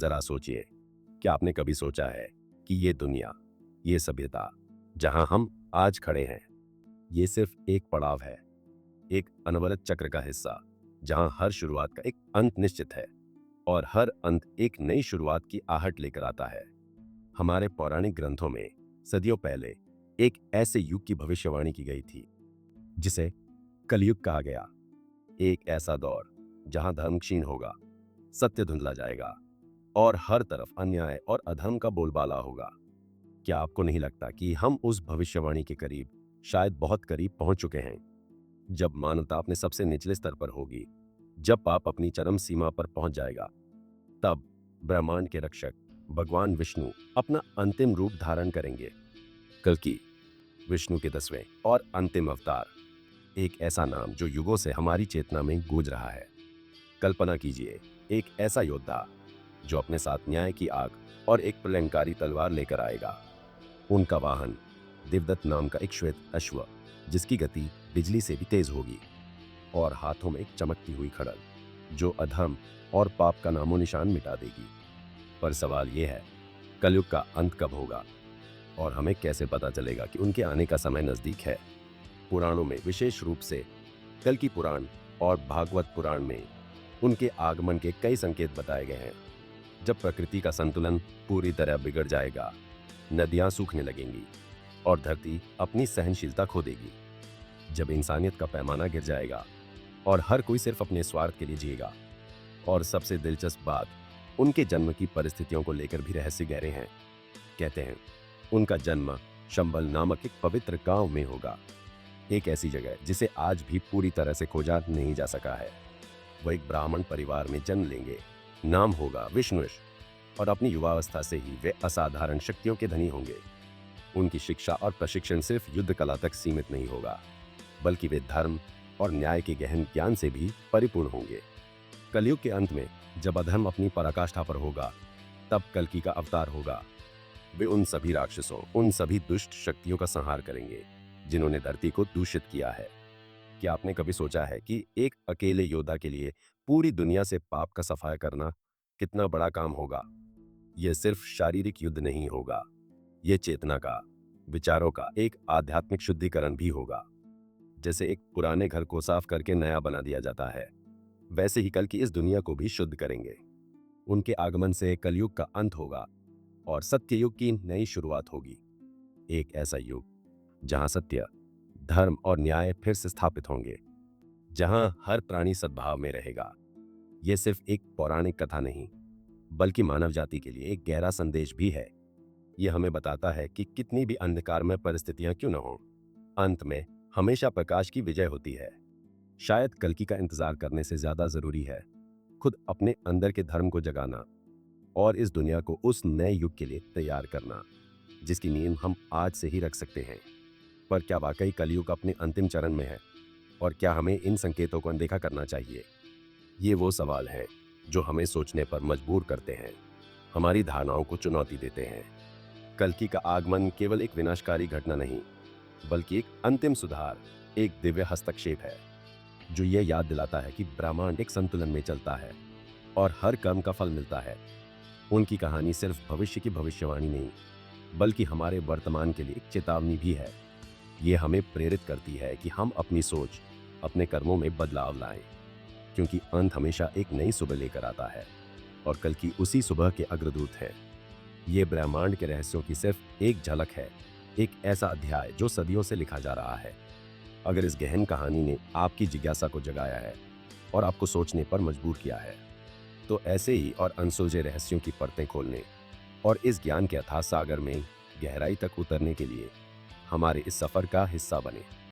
जरा सोचिए, क्या आपने कभी सोचा है कि ये दुनिया, ये सभ्यता जहां हम आज खड़े हैं, ये सिर्फ एक पड़ाव है, एक अनवरत चक्र का हिस्सा, जहां हर शुरुआत का एक अंत निश्चित है और हर अंत एक नई शुरुआत की आहट लेकर आता है। हमारे पौराणिक ग्रंथों में सदियों पहले एक ऐसे युग की भविष्यवाणी की गई थी जिसे कलयुग कहा गया। एक ऐसा दौर जहां धर्म क्षीण होगा, सत्य धुंधला जाएगा और हर तरफ अन्याय और अधर्म का बोलबाला होगा। क्या आपको नहीं लगता कि हम उस भविष्यवाणी के करीब, शायद बहुत करीब पहुंच चुके हैं? जब मानवता अपने सबसे निचले स्तर पर होगी, जब पाप अपनी चरम सीमा पर पहुंच जाएगा, तब ब्रह्मांड के रक्षक भगवान विष्णु अपना अंतिम रूप धारण करेंगे। कल्कि, विष्णु के 10वें और अंतिम अवतार, एक ऐसा नाम जो युगों से हमारी चेतना में गूंज रहा है। कल्पना कीजिए, एक ऐसा योद्धा जो अपने साथ न्याय की आग और एक प्रलयंकारी तलवार लेकर आएगा। उनका वाहन दिवदत्त नाम का एक श्वेत अश्व, जिसकी गति बिजली से भी तेज होगी, और हाथों में एक चमकती हुई खड़ग जो अधर्म और पाप का नामो निशान मिटा देगी। पर सवाल यह है, कलयुग का अंत कब होगा और हमें कैसे पता चलेगा कि उनके आने का समय नजदीक है? पुराणों में, विशेष रूप से कल की पुराण और भागवत पुराण में, उनके आगमन के कई संकेत बताए गए हैं। जब प्रकृति का संतुलन पूरी तरह बिगड़ जाएगा, नदियां सूखने लगेंगी और धरती अपनी सहनशीलता खो देगी। जब इंसानियत का पैमाना गिर जाएगा और हर कोई सिर्फ अपने स्वार्थ के लिए जिएगा। और सबसे दिलचस्प बात, उनके जन्म की परिस्थितियों को लेकर भी रहस्य गहरे हैं। कहते हैं उनका जन्म शंबल नामक एक पवित्र गांव में होगा, एक ऐसी जगह जिसे आज भी पूरी तरह से खोजा नहीं जा सका है। वो एक ब्राह्मण परिवार में जन्म लेंगे, नाम होगा विष्णुश, और अपनी युवावस्था से ही वे असाधारण शक्तियों के धनी होंगे। उनकी शिक्षा और प्रशिक्षण सिर्फ युद्ध कला तक सीमित नहीं होगा, बल्कि वे धर्म और न्याय के गहन ज्ञान से भी परिपूर्ण होंगे। कलयुग के अंत में जब अधर्म अपनी पराकाष्ठा पर होगा, तब कल्कि का अवतार होगा। वे उन सभी राक्षसों, उन सभी दुष्ट शक्तियों का संहार करेंगे जिन्होंने धरती को दूषित किया है। क्या आपने कभी सोचा है कि एक अकेले योद्धा के लिए पूरी दुनिया से पाप का सफाया करना कितना बड़ा काम होगा? यह सिर्फ शारीरिक युद्ध नहीं होगा, यह चेतना का, विचारों का एक आध्यात्मिक शुद्धिकरण भी होगा। जैसे एक पुराने घर को साफ करके नया बना दिया जाता है, वैसे ही कल की इस दुनिया को भी शुद्ध करेंगे। उनके आगमन से कलयुग का अंत होगा और सत्य युग की नई शुरुआत होगी। एक ऐसा युग जहां सत्य, धर्म और न्याय फिर से स्थापित होंगे, जहां हर प्राणी सद्भाव में रहेगा। यह सिर्फ एक पौराणिक कथा नहीं, बल्कि मानव जाति के लिए एक गहरा संदेश भी है। यह हमें बताता है कि कितनी भी अंधकारमय परिस्थितियां क्यों न हों, अंत में हमेशा प्रकाश की विजय होती है। शायद कल्कि का इंतजार करने से ज्यादा जरूरी है खुद अपने अंदर के धर्म को जगाना और इस दुनिया को उस नए युग के लिए तैयार करना, जिसकी नींव हम आज से ही रख सकते हैं। पर क्या वाकई कलयुग अपने अंतिम चरण में है, और क्या हमें इन संकेतों को अनदेखा करना चाहिए? ये वो सवाल हैं जो हमें सोचने पर मजबूर करते हैं, हमारी धारणाओं को चुनौती देते हैं। कल्कि का आगमन केवल एक विनाशकारी घटना नहीं, बल्कि एक अंतिम सुधार, एक दिव्य हस्तक्षेप है जो ये याद दिलाता है कि ब्रह्मांड एक संतुलन में चलता है और हर कर्म का फल मिलता है। उनकी कहानी सिर्फ भविष्य की भविष्यवाणी नहीं, बल्कि हमारे वर्तमान के लिए एक चेतावनी भी है। ये हमें प्रेरित करती है कि हम अपनी सोच, अपने कर्मों में बदलाव लाएं, क्योंकि अंत हमेशा एक नई सुबह लेकर आता है और कल की उसी सुबह के अग्रदूत हैं। ये ब्रह्मांड के रहस्यों की सिर्फ एक झलक है, एक ऐसा अध्याय जो सदियों से लिखा जा रहा है। अगर इस गहन कहानी ने आपकी जिज्ञासा को जगाया है और आपको सोचने पर मजबूर किया है, तो ऐसे ही और अनसुलझे रहस्यों की परतें खोलने और इस ज्ञान के अथाह सागर में गहराई तक उतरने के लिए हमारे इस सफर का हिस्सा बने।